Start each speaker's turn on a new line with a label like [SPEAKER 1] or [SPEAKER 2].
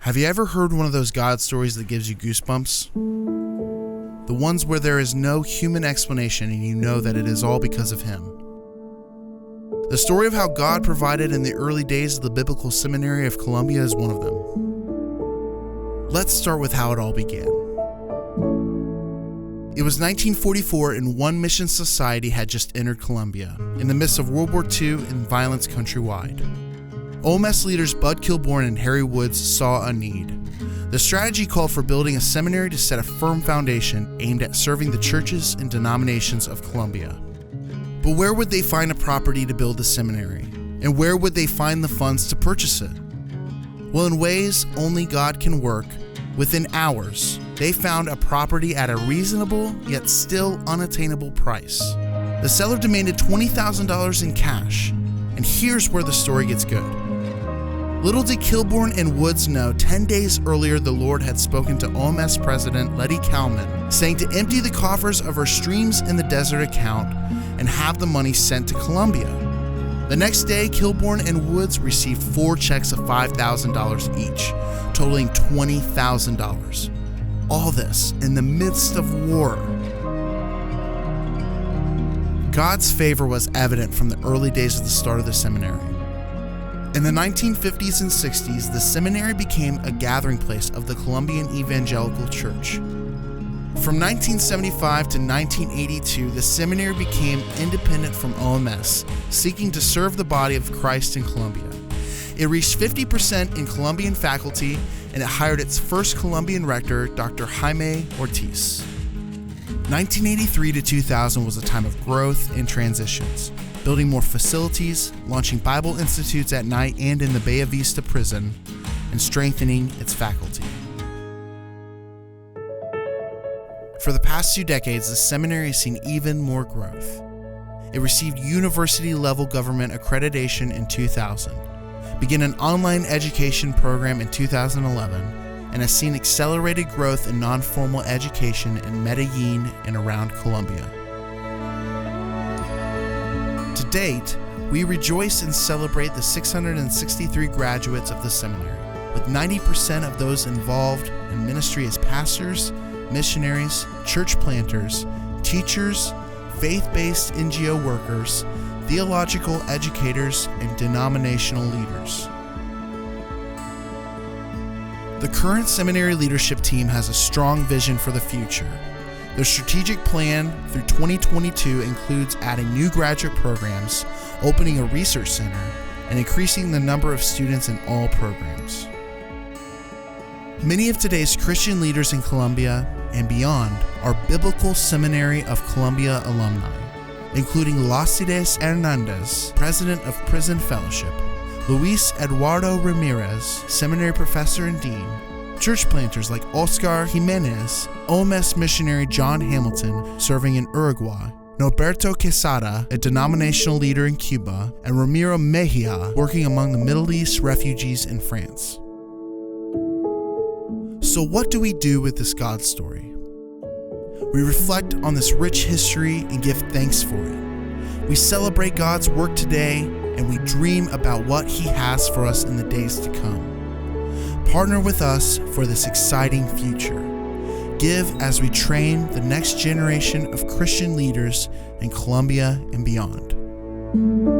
[SPEAKER 1] Have you ever heard one of those God stories that gives you goosebumps? The ones where there is no human explanation and you know that it is all because of Him. The story of how God provided in the early days of the Biblical Seminary of Colombia is one of them. Let's start with how it all began. It was 1944 and one mission society had just entered Colombia, in the midst of World War II and violence countrywide. OMS leaders Bud Kilbourne and Harry Woods saw a need. The strategy called for building a seminary to set a firm foundation aimed at serving the churches and denominations of Colombia. But where would they find a property to build the seminary? And where would they find the funds to purchase it? Well, in ways only God can work, within hours, they found a property at a reasonable yet still unattainable price. The seller demanded $20,000 in cash, and here's where the story gets good. Little did Kilbourne and Woods know 10 days earlier the Lord had spoken to OMS President Letty Kalman, saying to empty the coffers of her Streams in the Desert account and have the money sent to Colombia. The next day, Kilbourne and Woods received 4 checks of $5,000 each, totaling $20,000. All this in the midst of war. God's favor was evident from the early days of the start of the seminary. In the 1950s and 60s, the seminary became a gathering place of the Colombian Evangelical Church. From 1975 to 1982, the seminary became independent from OMS, seeking to serve the body of Christ in Colombia. It reached 50% in Colombian faculty, and it hired its first Colombian rector, Dr. Jaime Ortiz. 1983 to 2000 was a time of growth and transitions, building more facilities, launching Bible institutes at night and in the Bella Vista prison, and strengthening its faculty. For the past 2 decades, the seminary has seen even more growth. It received university-level government accreditation in 2000, began an online education program in 2011, and has seen accelerated growth in non-formal education in Medellin and around Colombia. To date, we rejoice and celebrate the 663 graduates of the seminary, with 90% of those involved in ministry as pastors, missionaries, church planters, teachers, faith-based NGO workers, theological educators, and denominational leaders. The current seminary leadership team has a strong vision for the future. Their strategic plan through 2022 includes adding new graduate programs, opening a research center, and increasing the number of students in all programs. Many of today's Christian leaders in Colombia and beyond are Biblical Seminary of Colombia alumni, including Lacides Hernandez, president of Prison Fellowship, Luis Eduardo Ramirez, seminary professor and dean, church planters like Oscar Jimenez, OMS missionary John Hamilton serving in Uruguay, Norberto Quesada, a denominational leader in Cuba, and Ramiro Mejia working among the Middle East refugees in France. So what do we do with this God story? We reflect on this rich history and give thanks for it. We celebrate God's work today, and we dream about what He has for us in the days to come. Partner with us for this exciting future. Give as we train the next generation of Christian leaders in Colombia and beyond.